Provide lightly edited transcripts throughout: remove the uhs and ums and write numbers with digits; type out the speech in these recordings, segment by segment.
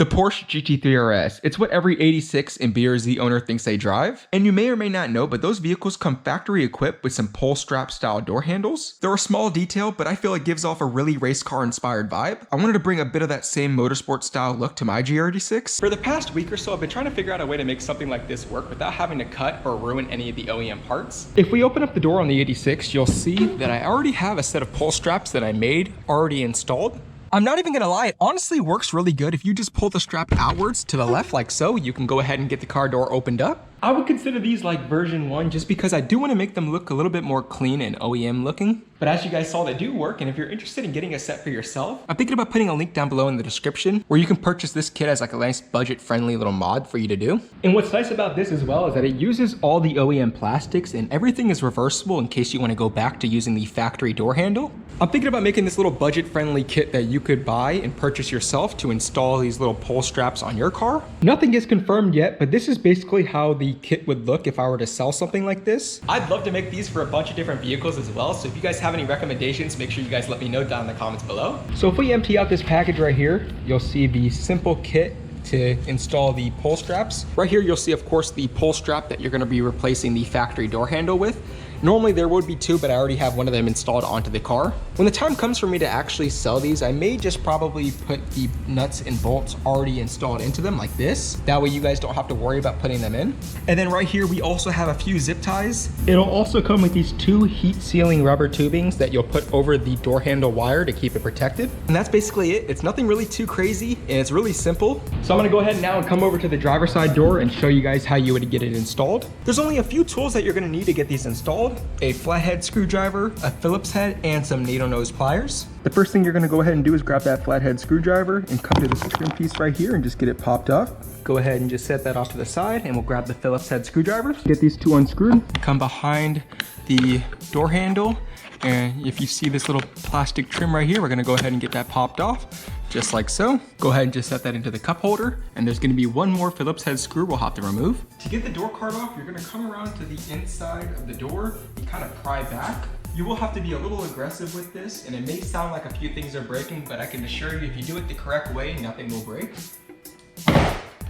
The Porsche GT3 RS. It's what every 86 and BRZ owner thinks they drive. And you may or may not know, but those vehicles come factory equipped with some pull strap style door handles. They're a small detail, but I feel it gives off a really race car inspired vibe. I wanted to bring a bit of that same motorsport style look to my GR86. For the past week or so, I've been trying to figure out a way to make something like this work without having to cut or ruin any of the OEM parts. If we open up the door on the 86, you'll see that I already have a set of pull straps that I made already installed. I'm not even gonna lie, it honestly works really good. If you just pull the strap outwards to the left like so, you can go ahead and get the car door opened up. I would consider these like version 1 just because I do want to make them look a little bit more clean and OEM looking. But as you guys saw, they do work, and if you're interested in getting a set for yourself, I'm thinking about putting a link down below in the description where you can purchase this kit as like a nice budget-friendly little mod for you to do. And what's nice about this as well is that it uses all the OEM plastics and everything is reversible in case you want to go back to using the factory door handle. I'm thinking about making this little budget-friendly kit that you could buy and purchase yourself to install these little pull straps on your car. Nothing is confirmed yet, but this is basically how the kit would look if I were to sell something like this. I'd love to make these for a bunch of different vehicles as well, so if you guys have any recommendations, make sure you guys let me know down in the comments below. So if we empty out this package right here, you'll see the simple kit to install the pull straps. Right here you'll see, of course, the pull strap that you're going to be replacing the factory door handle with. Normally there would be two, but I already have one of them installed onto the car. When the time comes for me to actually sell these, I may just probably put the nuts and bolts already installed into them like this. That way you guys don't have to worry about putting them in. And then right here, we also have a few zip ties. It'll also come with these two heat sealing rubber tubings that you'll put over the door handle wire to keep it protected. And that's basically it. It's nothing really too crazy and it's really simple. So I'm gonna go ahead now and come over to the driver's side door and show you guys how you would get it installed. There's only a few tools that you're gonna need to get these installed. A flathead screwdriver, a Phillips head, and some NATO nose pliers. The first thing you're gonna go ahead and do is grab that flathead screwdriver and come to this trim piece right here and just get it popped off. Go ahead and just set that off to the side, and we'll grab the Phillips head screwdriver. Get these two unscrewed. Come behind the door handle, and if you see this little plastic trim right here, we're gonna go ahead and get that popped off. Just like so. Go ahead and just set that into the cup holder, and there's gonna be one more Phillips head screw we'll have to remove. To get the door card off, you're gonna come around to the inside of the door and kind of pry back. You will have to be a little aggressive with this, and it may sound like a few things are breaking, but I can assure you if you do it the correct way, nothing will break.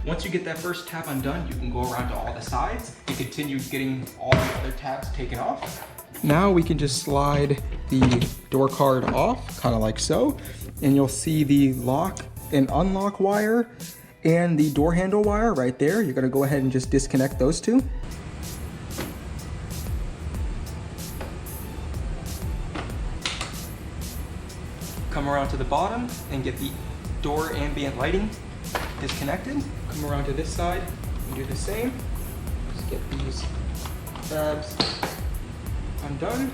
Once you get that first tab undone, you can go around to all the sides and continue getting all the other tabs taken off. Now we can just slide the door card off, kind of like so. And you'll see the lock and unlock wire and the door handle wire right there. You're gonna go ahead and just disconnect those two. Come around to the bottom and get the door ambient lighting disconnected. Come around to this side and do the same. Just get these tabs undone.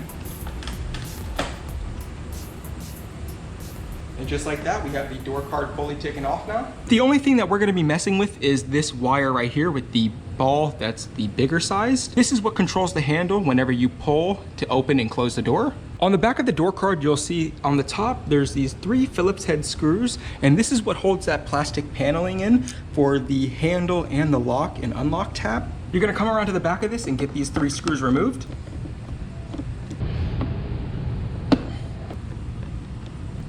And just like that, we have the door card fully taken off now. The only thing that we're gonna be messing with is this wire right here with the ball that's the bigger size. This is what controls the handle whenever you pull to open and close the door. On the back of the door card, you'll see on the top, there's these 3 Phillips head screws, and this is what holds that plastic paneling in for the handle and the lock and unlock tab. You're gonna come around to the back of this and get these 3 screws removed.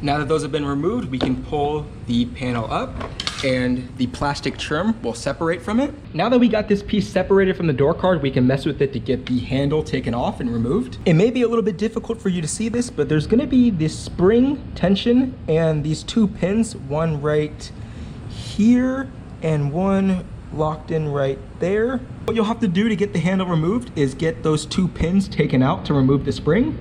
Now that those have been removed, we can pull the panel up and the plastic trim will separate from it. Now that we got this piece separated from the door card, we can mess with it to get the handle taken off and removed. It may be a little bit difficult for you to see this, but there's gonna be this spring tension and these 2 pins, one right here and one locked in right there. What you'll have to do to get the handle removed is get those 2 pins taken out to remove the spring.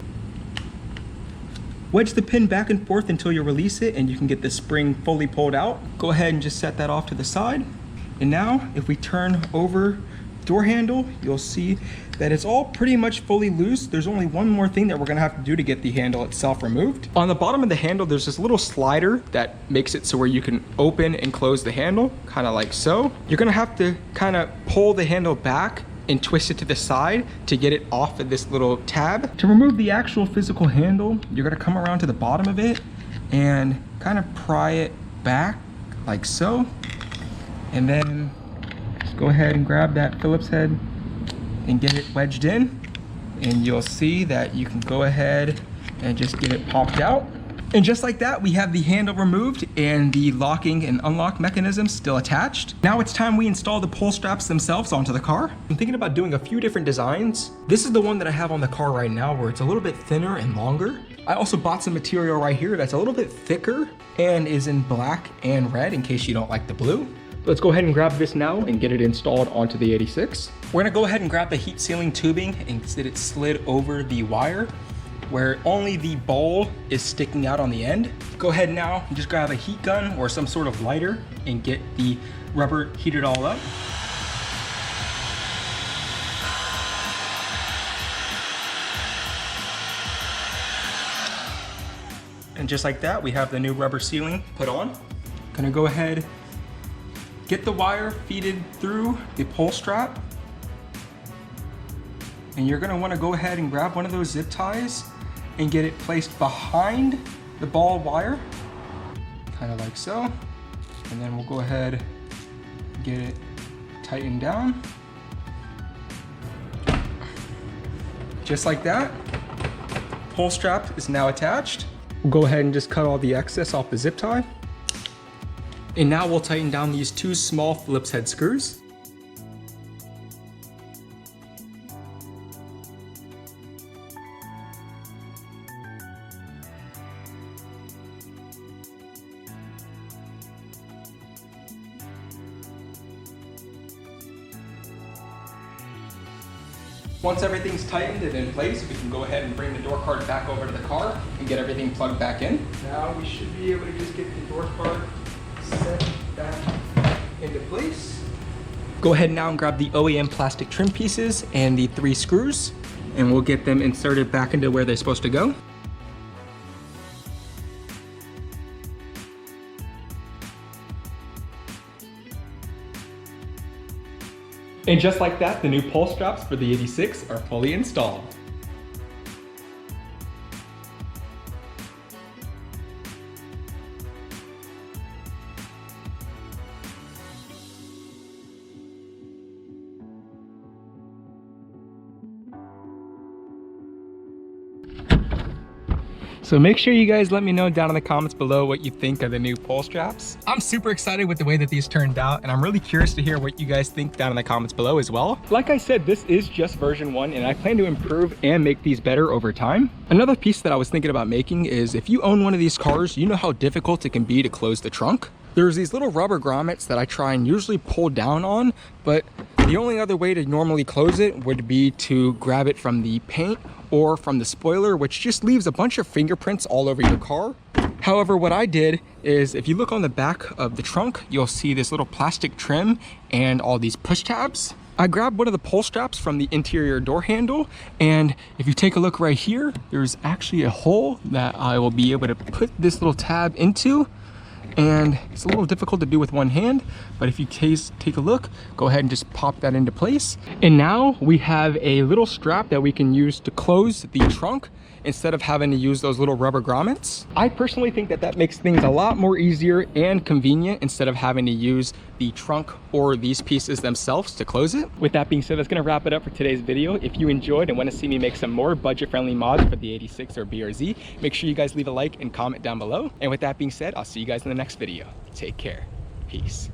Wedge the pin back and forth until you release it and you can get the spring fully pulled out. Go ahead and just set that off to the side. And now if we turn over the door handle, you'll see that it's all pretty much fully loose. There's only one more thing that we're gonna have to do to get the handle itself removed. On the bottom of the handle, there's this little slider that makes it so where you can open and close the handle, kind of like so. You're gonna have to kind of pull the handle back and twist it to the side to get it off of this little tab. To remove the actual physical handle, you're gonna come around to the bottom of it and kind of pry it back like so. And then just go ahead and grab that Phillips head and get it wedged in. And you'll see that you can go ahead and just get it popped out. And just like that, we have the handle removed and the locking and unlock mechanism still attached. Now it's time we install the pull straps themselves onto the car. I'm thinking about doing a few different designs. This is the one that I have on the car right now where it's a little bit thinner and longer. I also bought some material right here that's a little bit thicker and is in black and red in case you don't like the blue. Let's go ahead and grab this now and get it installed onto the 86. We're gonna go ahead and grab the heat sealing tubing and get it slid over the wire where only the ball is sticking out on the end. Go ahead now and just grab a heat gun or some sort of lighter and get the rubber heated all up. And just like that, we have the new rubber sealing put on. Gonna go ahead, get the wire feeded through the pull strap. And you're gonna wanna go ahead and grab one of those zip ties and get it placed behind the ball wire, kind of like so. And then we'll go ahead and get it tightened down. Just like that. Pull strap is now attached. We'll go ahead and just cut all the excess off the zip tie. And now we'll tighten down these two small Phillips head screws. Once everything's tightened and in place, we can go ahead and bring the door card back over to the car and get everything plugged back in. Now we should be able to just get the door card set back into place. Go ahead now and grab the OEM plastic trim pieces and the 3 screws, and we'll get them inserted back into where they're supposed to go. And just like that, the new pull straps for the 86 are fully installed. So make sure you guys let me know down in the comments below what you think of the new pull straps. I'm super excited with the way that these turned out, and I'm really curious to hear what you guys think down in the comments below as well. Like I said, this is just version 1, and I plan to improve and make these better over time. Another piece that I was thinking about making is if you own one of these cars, you know how difficult it can be to close the trunk. There's these little rubber grommets that I try and usually pull down on, but the only other way to normally close it would be to grab it from the paint or from the spoiler, which just leaves a bunch of fingerprints all over your car. However, what I did is if you look on the back of the trunk, you'll see this little plastic trim and all these push tabs. I grabbed one of the pull straps from the interior door handle, and if you take a look right here, there's actually a hole that I will be able to put this little tab into. And it's a little difficult to do with one hand, but if you take a look, go ahead and just pop that into place. And now we have a little strap that we can use to close the trunk instead of having to use those little rubber grommets. I personally think that that makes things a lot more easier and convenient instead of having to use the trunk or these pieces themselves to close it. With that being said, that's gonna wrap it up for today's video. If you enjoyed and wanna see me make some more budget-friendly mods for the 86 or BRZ, make sure you guys leave a like and comment down below. And with that being said, I'll see you guys in the next video. Take care. Peace.